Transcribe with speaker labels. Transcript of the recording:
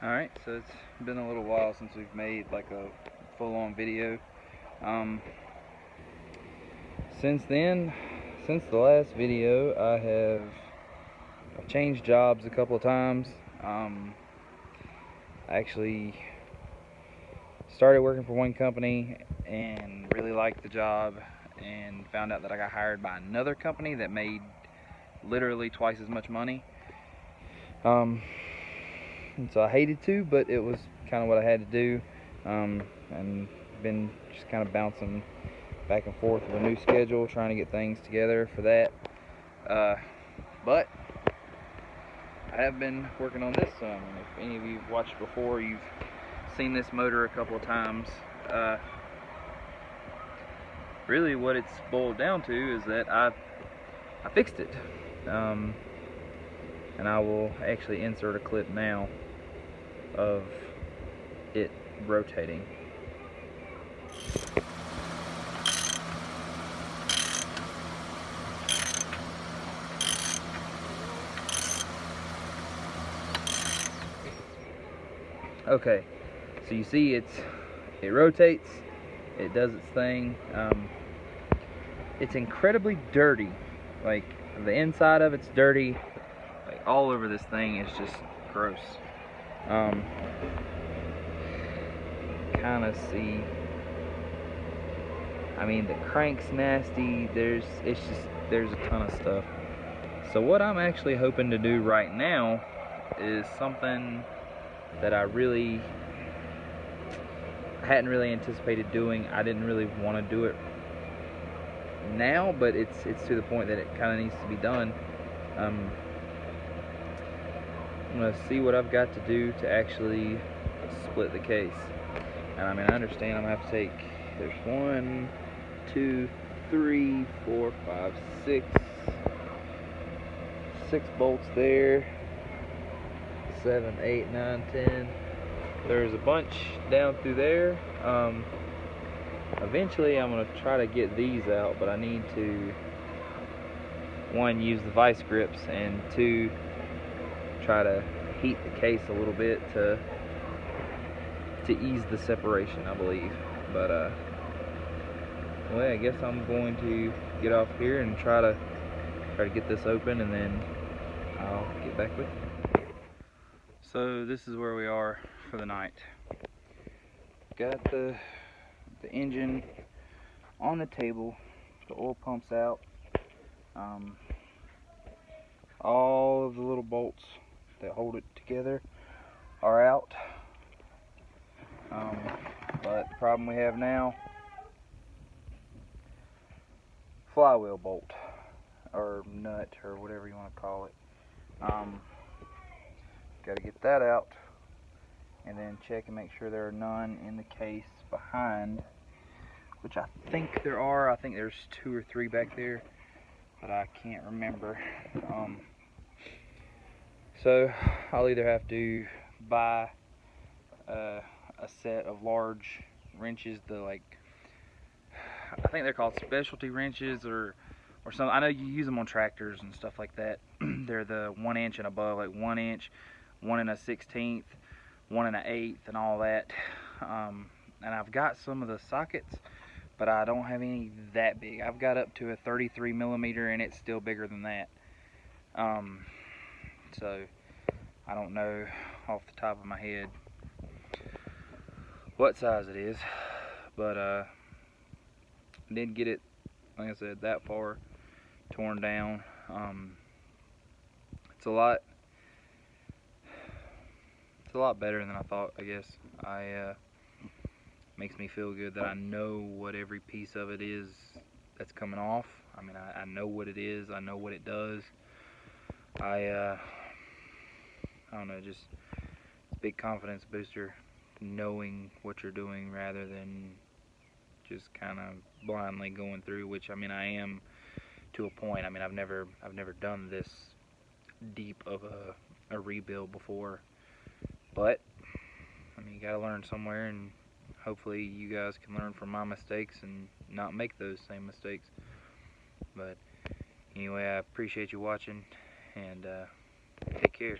Speaker 1: Alright, so it's been a little while since we've made like a full-on video. Since then, since the last video, I've changed jobs a couple of times. I actually started working for one company and really liked the job, and found out that I got hired by another company that made literally twice as much money. And so I hated to, but it was kind of what I had to do, and been just kind of bouncing back and forth with a new schedule, trying to get things together for that. But I have been working on this some. If any of you have watched before, you've seen this motor a couple of times. Really what it's boiled down to is that I fixed it. And I will actually insert a clip now of it rotating. Okay, so you see it rotates, it does its thing. It's incredibly dirty. Like, the inside of it's dirty. Like, all over this thing is just gross. Kind of see, I mean, the crank's nasty. There's a ton of stuff. So what I'm actually hoping to do right now is something that I hadn't really anticipated doing. I didn't really want to do it now, but it's to the point that it kind of needs to be done. I'm gonna see what I've got to do to actually split the case. And I mean, I understand I'm gonna have to take, there's 1, 2, 3, 4, 5, 6 bolts there, 7, 8, 9, 10. There's a bunch down through there. Eventually I'm gonna try to get these out, but I need to, 1, use the vice grips, and 2, try to heat the case a little bit to ease the separation, I believe. But well, I guess I'm going to get off here and try to get this open, and then I'll get back with you. So this is where we are for the night. Got the engine on the table, the oil pump's out, all of the little bolts that hold it together are out. But the problem we have now, flywheel bolt, or nut, or whatever you want to call it. Got to get that out, and then check and make sure there are none in the case behind, which I think there are. I think there's 2 or 3 back there, but I can't remember. So I'll either have to buy a set of large wrenches, I think they're called specialty wrenches, or something. I know you use them on tractors and stuff like that. They're the 1 inch and above, like 1 inch, 1 1/16, 1 1/8, and all that. And I've got some of the sockets, but I don't have any that big. I've got up to a 33 millimeter, and it's still bigger than that. So I don't know off the top of my head what size it is, but I did get it, like I said, that far torn down. It's a lot better than I thought, I guess. Makes me feel good that I know what every piece of it is that's coming off. I mean, I know what it is, I know what it does. I don't know, just big confidence booster, knowing what you're doing rather than just kind of blindly going through, which, I mean, I am to a point. I mean, I've never done this deep of a rebuild before, but I mean, you gotta learn somewhere, and hopefully you guys can learn from my mistakes and not make those same mistakes. But anyway, I appreciate you watching, and take care.